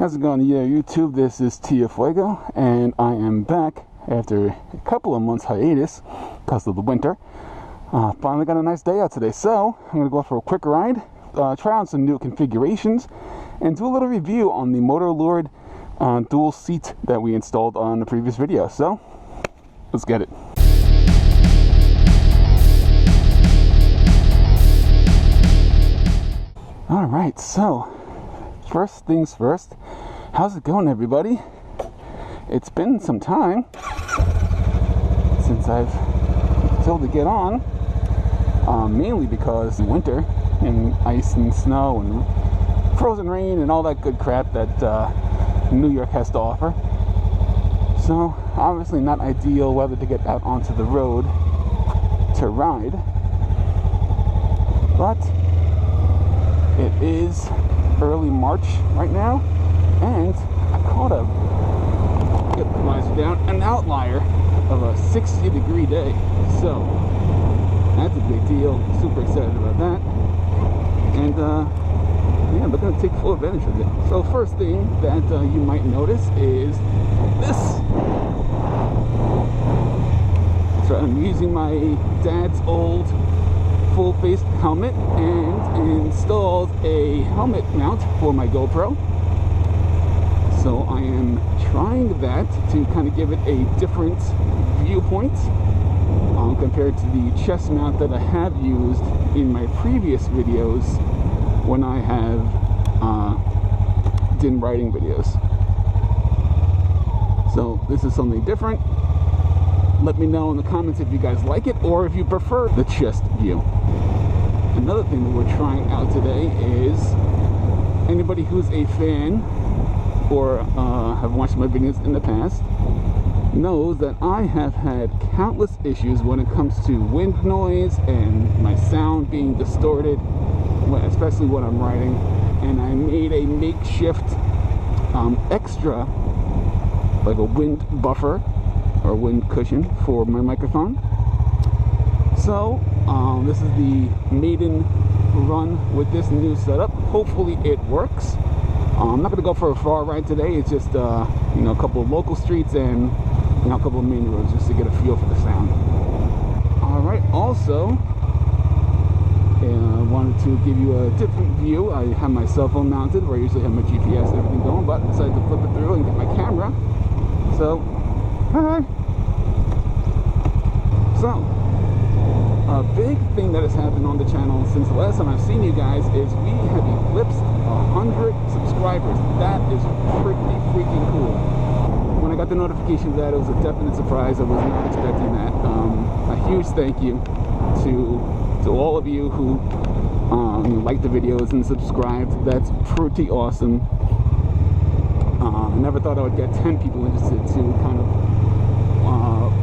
How's it going, YouTube? This is Tio Fuego, and I am back after a couple of months hiatus because of the winter. Finally got a nice day out today, so I'm going to go for a quick ride, try out some new configurations, and do a little review on the Motorlord Dual Seat that we installed on the previous video. So, let's get it. Alright, so first things first, how's it going, everybody? It's been some time since I've been able to get on, mainly because the winter and ice and snow and frozen rain and all that good crap that New York has to offer. So obviously not ideal weather to get out onto the road to ride, but it is early March right now, and I caught get the visor down, an outlier of a 60-degree day. So that's a big deal. Super excited about that, and yeah, we're gonna take full advantage of it. So first thing that you might notice is this. So I'm using my dad's old full-face helmet and installed a helmet mount for my GoPro. So I am trying that to kind of give it a different viewpoint compared to the chest mount that I have used in my previous videos when I have done riding videos. So this is something different. Let me know in the comments if you guys like it or if you prefer the chest view. Another thing that we're trying out today is anybody who's a fan or have watched my videos in the past knows that I have had countless issues when it comes to wind noise and my sound being distorted, especially when I'm riding. And I made a makeshift extra, like a wind buffer or wind cushion for my microphone. So this is the maiden run with this new setup. Hopefully it works. I'm not going to go for a far ride today. It's just a couple of local streets and a couple of main roads just to get a feel for the sound. Alright, also I wanted to give you a different view. I have my cell phone mounted where I usually have my GPS and everything going, but I decided to flip it through and get my camera. So, hi. So, a big thing that has happened on the channel since the last time I've seen you guys is we have eclipsed 100 subscribers. That is pretty freaking cool. When I got the notification of that, it was a definite surprise. I was not expecting that. A huge thank you to all of you who like the videos and subscribed. That's pretty awesome. I never thought I would get 10 people interested to kind of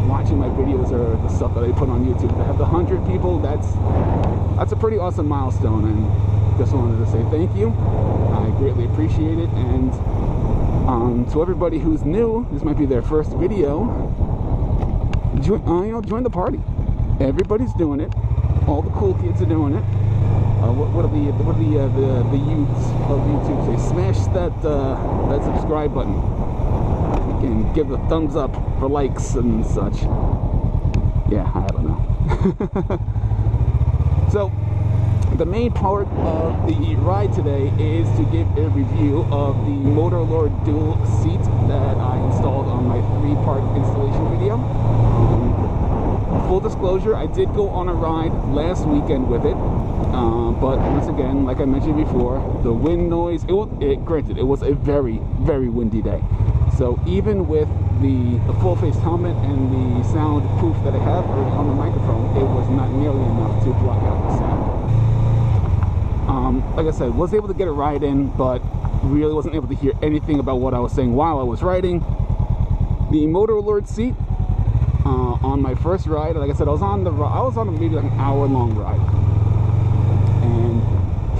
watching my videos or the stuff that I put on YouTube. To have the 100 people, that's a pretty awesome milestone, and just wanted to say thank you. I greatly appreciate it. And to everybody who's new, this might be their first video. Join the party. Everybody's doing it. All the cool kids are doing it. What are the youths of YouTube say? Smash that subscribe button. And give a thumbs up for likes and such. Yeah, I don't know. So, the main part of the ride today is to give a review of the Motorlord Dual Seat that I installed on my 3-part installation video. Full disclosure, I did go on a ride last weekend with it. But once again, like I mentioned before, the wind noise, granted, it was a very, very windy day. So even with the full-face helmet and the soundproof that I have already on the microphone, it was not nearly enough to block out the sound. Like I said, was able to get a ride in, but really wasn't able to hear anything about what I was saying while I was riding. The Motorlord seat, on my first ride, like I said, I was on maybe like an hour-long ride. And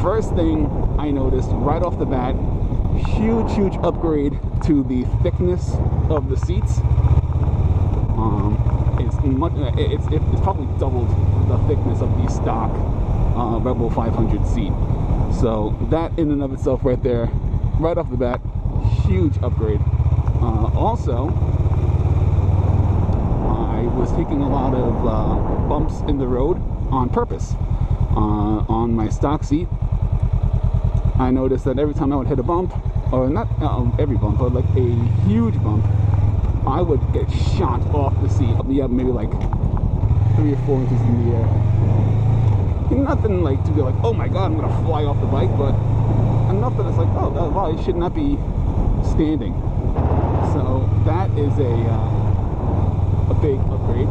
first thing I noticed right off the bat, huge upgrade to the thickness of the seats. It's probably doubled the thickness of the stock Rebel 500 seat. So that in and of itself right there, right off the bat, huge upgrade. Also, I was taking a lot of bumps in the road on purpose. On my stock seat, I noticed that every time I would hit a bump, or not every bump, but like a huge bump, I would get shot off the seat. I'll be up maybe like 3 or 4 inches in the air. Nothing like to be like, oh my god, I'm gonna fly off the bike, but enough that it's like, oh wow, I should not be standing. So that is a big upgrade.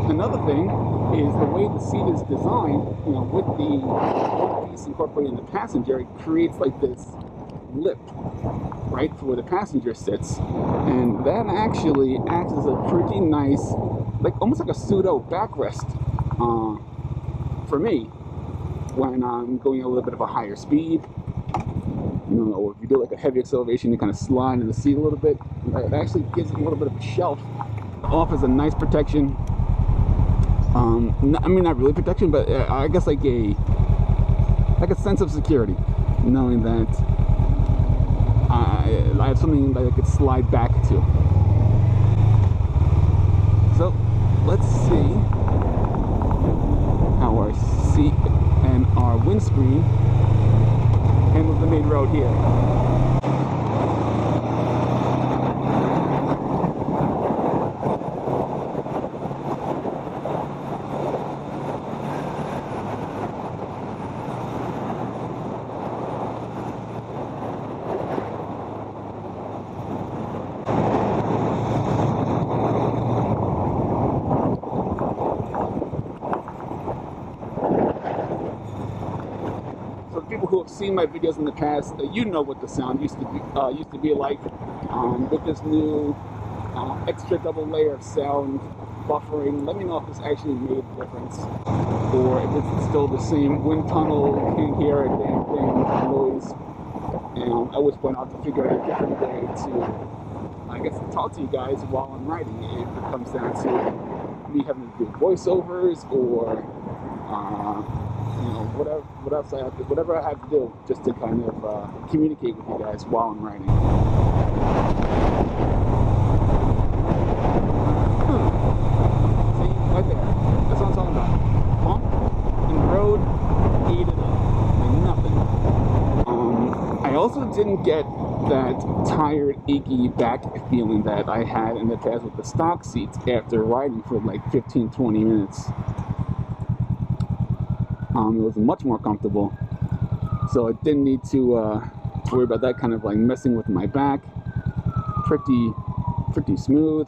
Another thing is the way the seat is designed, you know, with the one piece incorporated in the passenger, it creates like this lip, right, for where the passenger sits, and that actually acts as a pretty nice, like almost like a pseudo backrest for me when I'm going a little bit of a higher speed. You know, or if you do like a heavy acceleration, you kind of slide in the seat a little bit. It actually gives it a little bit of a shelf. Offers a nice protection. I mean, not really protection, but I guess like a sense of security, knowing that I have something that I could slide back to. So let's see how our seat and our windscreen handles the main road here. People who have seen my videos in the past, you know what the sound used to be like. With this new extra double layer of sound buffering, let me know if this actually made a difference, or if it's still the same wind tunnel, can't hear a damn thing, noise. And I always point out to figure out a different way to, I guess, to talk to you guys while I'm riding. If it comes down to me having to do voiceovers, or you know, whatever I have to do, just to kind of communicate with you guys while I'm riding. See, right there. That's what I'm talking about. Bump in the road, eat it up, and nothing. I also didn't get that tired, achy back feeling that I had in the past with the stock seats after riding for like 15-20 minutes. It was much more comfortable, so I didn't need to worry about that kind of like messing with my back. Pretty smooth.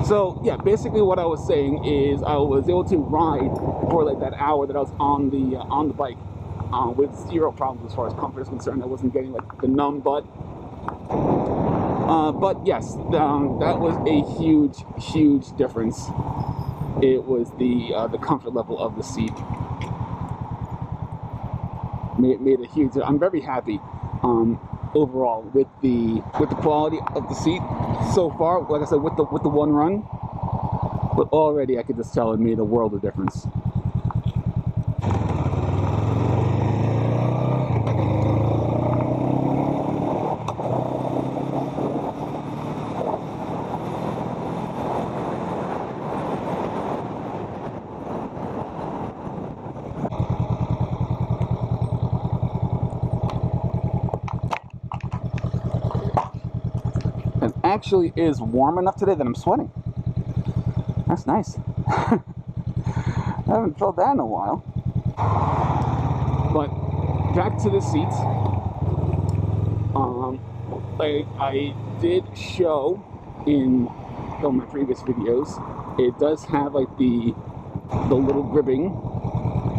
So yeah, basically what I was saying is I was able to ride for like that hour that I was on the bike with zero problems as far as comfort is concerned. I wasn't getting like the numb butt. But yes, that was a huge difference. It was the comfort level of the seat. Made a huge. I'm very happy overall with the quality of the seat so far. Like I said, with the one run, but already I could just tell it made a world of difference. Actually is warm enough today that I'm sweating. That's nice. I haven't felt that in a while. But back to the seats. I did show in my previous videos, it does have like the little ribbing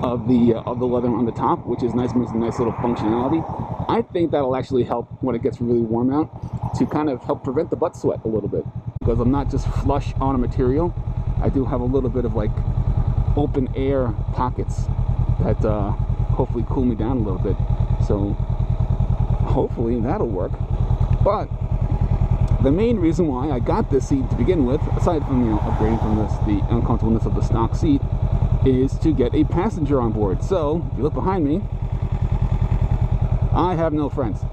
of the leather on the top, which is nice, makes a nice little functionality. I think that'll actually help when it gets really warm out, to kind of help prevent the butt sweat a little bit, because I'm not just flush on a material. I do have a little bit of like open air pockets that hopefully cool me down a little bit. So hopefully that'll work. But the main reason why I got this seat to begin with, aside from, you know, upgrading from the uncomfortableness of the stock seat, is to get a passenger on board. So if you look behind me, I have no friends.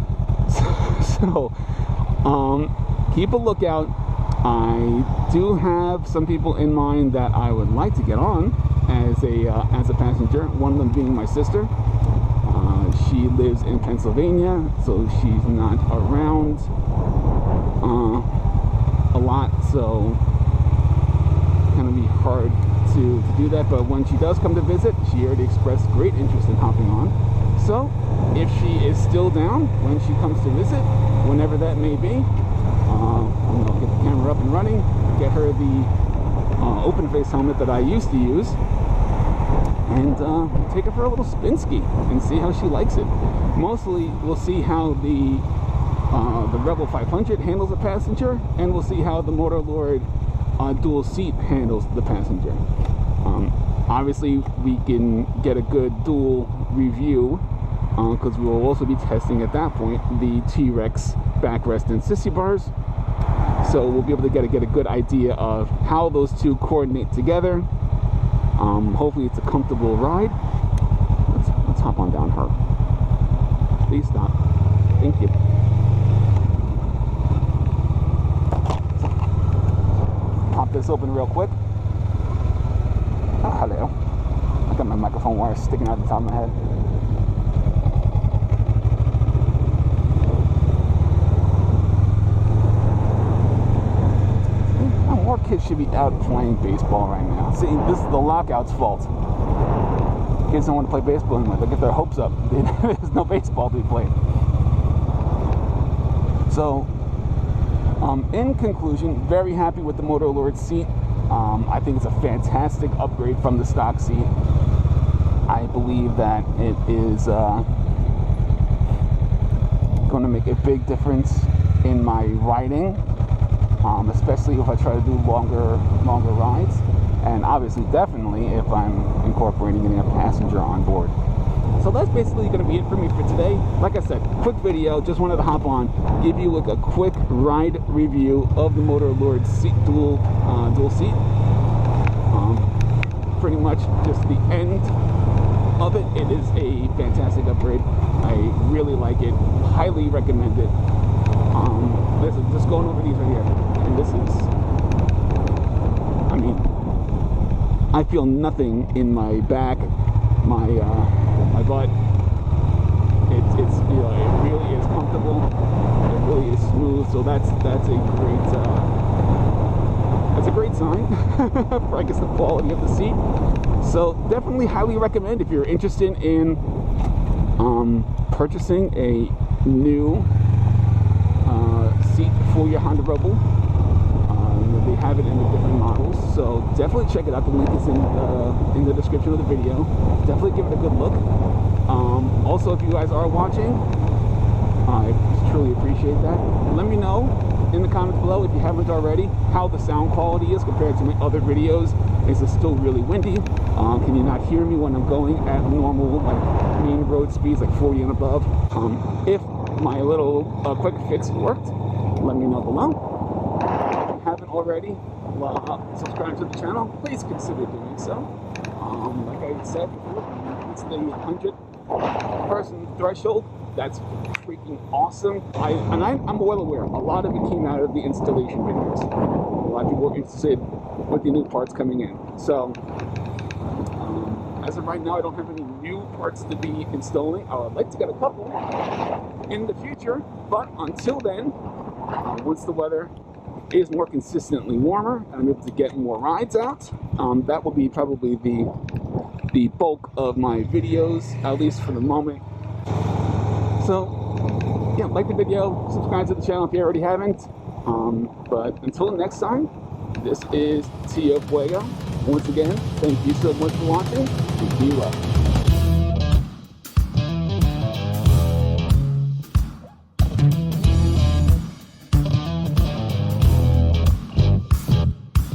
So keep a lookout. I do have some people in mind that I would like to get on as a passenger. One of them being my sister. She lives in Pennsylvania, so she's not around a lot, so it's gonna be hard to do that. But when she does come to visit, she already expressed great interest in hopping on. So if she is still down when she comes to visit, whenever that may be, I'm gonna get the camera up and running, get her the open face helmet that I used to use, and take her for a little spin ski and see how she likes it. Mostly we'll see how the Rebel 500 handles a passenger, and we'll see how the Motorlord Dual Seat handles the passenger. Obviously we can get a good dual review because we will also be testing at that point the T-Rex backrest and sissy bars, so we'll be able to get a good idea of how those two coordinate together. Hopefully it's a comfortable ride. Let's hop on down her. Please stop. Thank you. Pop this open real quick. Oh, hello. I got my microphone wire sticking out the top of my head. More kids should be out playing baseball right now. See, this is the lockout's fault. Kids don't want to play baseball anymore. They get their hopes up. There's no baseball to be played. So, in conclusion, very happy with the Moto Lord seat. I think it's a fantastic upgrade from the stock seat. I believe that it is going to make a big difference in my riding. Especially if I try to do longer rides, and obviously definitely if I'm incorporating getting a passenger on board. So that's basically going to be it for me for today. Like I said, quick video, just wanted to hop on, give you like a quick ride review of the Motorlord seat dual seat. Pretty much just the end of it. It is a fantastic upgrade. I really like it, highly recommend it. Listen, just going over these right here. And this is, I mean, I feel nothing in my back, my butt. It's you know, it really is comfortable. It really is smooth. So that's a great sign for, I guess, the quality of the seat. So definitely highly recommend if you're interested in purchasing a new seat for your Honda Rebel. They have it in the different models, so definitely check it out. The link is in the description of the video. Definitely give it a good look. Also, if you guys are watching, I truly appreciate that. Let me know in the comments below, if you haven't already, how the sound quality is compared to my other videos. Is it still really windy? Can you not hear me when I'm going at normal, like main road speeds, like 40 and above? If my little quick fix worked, let me know below. If you haven't already, subscribe to the channel, please consider doing so. Like I said before, it's the 100 person threshold. That's freaking awesome. I'm well aware, a lot of it came out of the installation videos. A lot of people were interested with the new parts coming in. So, as of right now, I don't have any new parts to be installing. I would like to get a couple in the future, but until then, once the weather is more consistently warmer and I'm able to get more rides out, that will be probably the bulk of my videos, at least for the moment. So, yeah, like the video, subscribe to the channel if you already haven't. But until next time, this is Tio Fuego. Once again, thank you so much for watching, and be well.